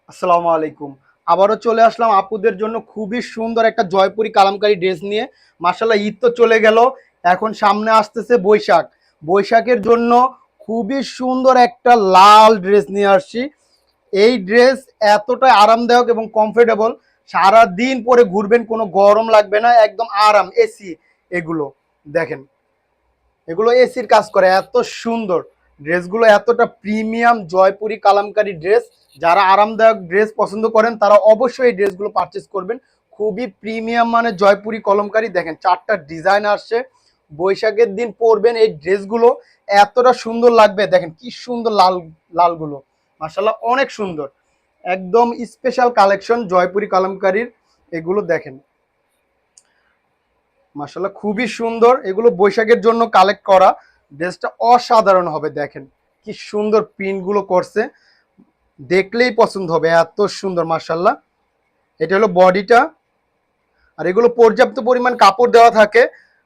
আসসালামু আলাইকুম। আবারও চলে আসলাম আপুদের জন্য খুবই সুন্দর একটা জয়পুরি কালামকারী ড্রেস নিয়ে। মাশাআল্লাহ, ঈদ তো চলে গেল, এখন সামনে আসতেছে বৈশাখ। বৈশাখের জন্য খুবই সুন্দর একটা লাল ড্রেস নিয়ে আসছি। এই ড্রেস এতটাই আরামদায়ক এবং কমফোর্টেবল, সারা দিন পরে ঘুরবেন, কোনো গরম লাগবে না, একদম আরাম। এসি এগুলো দেখেন, এগুলো এসির কাজ করে, এত সুন্দর ড্রেসগুলো, এতটা প্রিমিয়াম জয়পুরি কালামকারী ড্রেস। যারা আরামদায়ক ড্রেস পছন্দ করেন তারা অবশ্যই এই ড্রেসগুলো পারচেস করবেন। খুবই প্রিমিয়াম মানে জয়পুরি কলমকারী। দেখেন, চারটা ডিজাইন আসছে, বৈশাখের দিন পরবেন এই ড্রেসগুলো, এতটা সুন্দর লাগবে। দেখেন কি সুন্দর লাল লালগুলো, মাশাআল্লাহ অনেক সুন্দর, একদম স্পেশাল কালেকশন জয়পুরি কালামকারীর। এগুলো দেখেন, মাশাআল্লাহ খুবই সুন্দর। এগুলো বৈশাখের জন্য কালেক্ট করা, ড্রেসটা অসাধারণ হবে। দেখেন কি সুন্দর প্রিন্টগুলো করছে, দেখলেই পছন্দ হবে, এত সুন্দর মাশাআল্লাহ। এটা হলো বডিটা, আর এগুলো পর্যাপ্ত পরিমাণ কাপড় দেওয়া থাকে।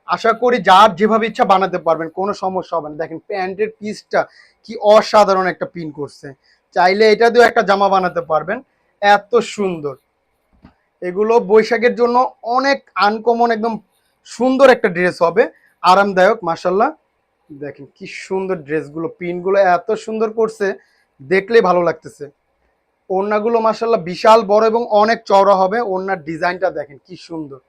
আশা করি যার যেভাবে ইচ্ছা বানাতে পারবেন, কোনো সমস্যা হবে না। দেখেন প্যান্টের পিসটা কি অসাধারণ একটা প্রিন্ট করছে, চাইলে এটা দিয়েও একটা জামা বানাতে পারবেন, এত সুন্দর। এগুলো বৈশাখের জন্য অনেক আনকমন, একদম সুন্দর একটা ড্রেস হবে, আরামদায়ক মাশাআল্লাহ। দেখেন কি সুন্দর ড্রেসগুলো, প্রিন্টগুলো এত সুন্দর করছে, দেখলেই ভালো লাগতেছে। ওড়নাগুলো মাশাআল্লাহ বিশাল বড় এবং অনেক চওড়া হবে। ওড়নার ডিজাইনটা দেখেন কি সুন্দর,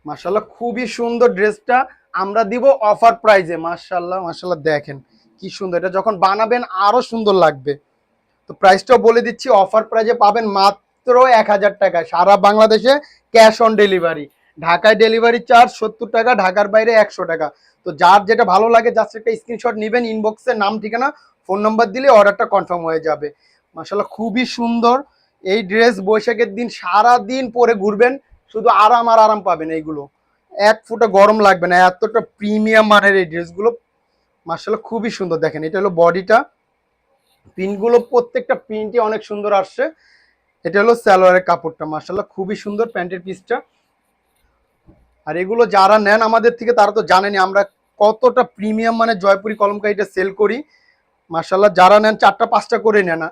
মাশাআল্লাহ খুবই সুন্দর ড্রেসটা। আমরা দিব অফার প্রাইজে, মাশাআল্লাহ মাশাআল্লাহ। দেখেন কি সুন্দর, এটা যখন বানাবেন আরো সুন্দর লাগবে। তো প্রাইসটাও বলে দিচ্ছি, অফার প্রাইজে পাবেন মাত্র 1000 টাকায়, সারা বাংলাদেশে ক্যাশ অন ডেলিভারি। ঢাকায় ডেলিভারি চার্জ 70 টাকা, ঢাকার বাইরে 100 টাকা। তো যার যেটা ভালো লাগে জাস্ট একটা স্ক্রিনশট নেবেন, ইনবক্সে নাম ঠিকানা ফোন নাম্বার দিলে অর্ডারটা কনফার্ম হয়ে যাবে। মাশাআল্লাহ খুবই সুন্দর এই ড্রেস, বৈশাখের দিন সারা দিন পরে ঘুরবেন, শুধু আরাম আর আরাম পাবেন। এইগুলো এক ফুটা গরম লাগবে না, এতটা প্রিমিয়াম মানের এই ড্রেসগুলো। মাশাআল্লাহ খুবই সুন্দর। দেখেন এটা হলো বডিটা, প্রিন্টগুলো প্রত্যেকটা প্রিন্টই অনেক সুন্দর আসছে। এটা হলো সালোয়ারের কাপড়টা, মাশাআল্লাহ খুবই সুন্দর প্যান্টের পিসটা। আর এগুলো যারা নেন আমাদের থেকে তারা তো জানেনি আমরা কতটা প্রিমিয়াম মানে জয়পুরি কলমকারীটা সেল করি। মাশাআল্লাহ যারা নেন 4টা 5টা করে নেন।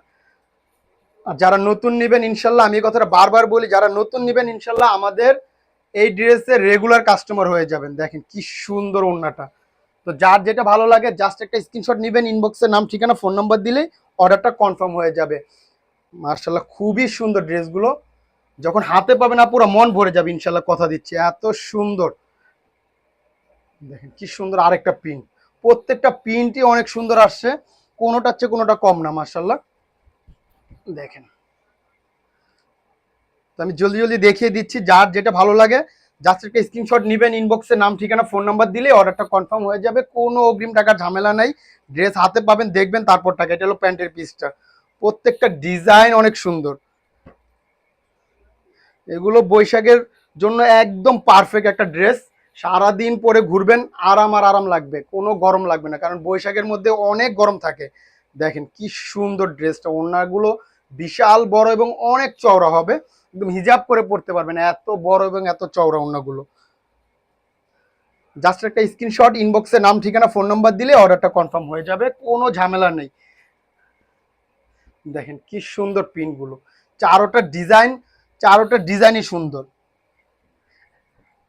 আর যারা নতুন নেবেন ইনশাল্লাহ, আমি এই কথাটা বারবার বলি, যারা নতুন নেবেন ইনশাল্লাহ আমাদের এই ড্রেসের রেগুলার কাস্টমার হয়ে যাবেন। দেখেন কি সুন্দর ওড়নাটা। তো যার যেটা ভালো লাগে জাস্ট একটা স্ক্রিনশট নেবেন, ইনবক্সে নাম ঠিকানা ফোন নাম্বার দিলেই অর্ডারটা কনফার্ম হয়ে যাবে। মার্শাল্লাহ খুবই সুন্দর ড্রেসগুলো, যখন হাতে পাবেন না পুরো মন ভরে যাবে ইনশাল্লাহ, কথা দিচ্ছি, এত সুন্দর। দেখেন কি সুন্দর আরেকটা প্রিন্ট, প্রত্যেকটা প্রিন্টই অনেক সুন্দর আসছে, কোনোটার চেয়ে কোনোটা কম না মার্শাল্লাহ। দেখেন, তো আমি জলদি জলদি দেখিয়ে দিচ্ছি, যার যেটা ভালো লাগে জাস্ট একটা স্ক্রিনশট নেবেন, ইনবক্সে নাম ঠিকানা ফোন নাম্বার দিলে অর্ডারটা কনফার্ম হয়ে যাবে, কোনো অগ্রিম টাকার ঝামেলা নাই। ড্রেস হাতে পাবেন, দেখবেন, তারপর টাকা। এটা হলো প্যান্টের পিসটা, প্রত্যেকটা ডিজাইন অনেক সুন্দর। এগুলো বৈশাখের জন্য একদম পারফেক্ট একটা ড্রেস, সারাদিন পরে ঘুরবেন, আরাম আর আরাম লাগবে, কোনো গরম লাগবে না, কারণ বৈশাখের মধ্যে অনেক গরম থাকে। দেখেন কি সুন্দর ড্রেসটা, ওড়নাগুলো বিশাল বড় এবং অনেক চওড়া হবে, একদম হিজাব করে পড়তে পারবেন, এত বড় এবং এত চওড়া ওড়নাগুলো। জাস্ট একটা স্ক্রিনশট, ইনবক্সে নাম ঠিকানা ফোন নাম্বার দিলে অর্ডারটা কনফার্ম হয়ে যাবে, কোনো ঝামেলা নেই। দেখেন কি সুন্দর প্রিন্টগুলো, চারোটা ডিজাইন, চারোটা ডিজাইনই সুন্দর।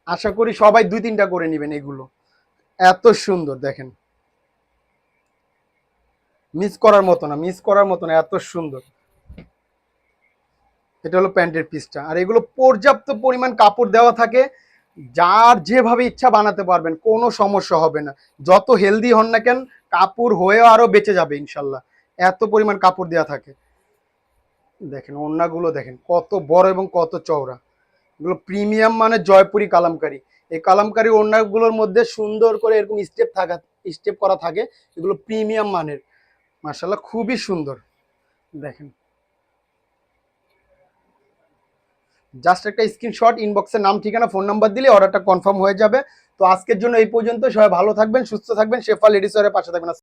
আশা করি সবাই 2-3টা করে নেবেন, এগুলো এত সুন্দর। দেখেন মিস করার মতো না, মিস করার মতো না, এত সুন্দর। এটা হলো প্যান্টের পিসটা, আর এগুলো পর্যাপ্ত পরিমাণ কাপড় দেওয়া থাকে, যার যেভাবে ইচ্ছা বানাতে পারবেন, কোনো সমস্যা হবে না। যত হেলদি হন না কেন, কাপড় হয়েও আরো বেঁচে যাবে ইনশাল্লাহ, এত পরিমাণ কাপড় দেওয়া থাকে। দেখেন ওড়নাগুলো দেখেন কত বড় এবং কত চওড়া, এগুলো প্রিমিয়াম মানে জয়পুরি কালামকারী। এই কালামকারী ওড়নাগুলোর মধ্যে সুন্দর করে এরকম স্টেপ করা থাকে, এগুলো প্রিমিয়াম মানের, মার্শাল্লাহ খুবই সুন্দর। দেখেন জাস্ট একটা স্ক্রিনশট, ইনবক্সে নাম ঠিকানা ফোন নাম্বার দিলে অর্ডারটা কনফার্ম হয়ে যাবে। তো আজকের জন্য এই পর্যন্ত, সবাই ভালো থাকবেন, সুস্থ থাকবেন, শেফা লেডিস ওয়ারের পাশে থাকবেন।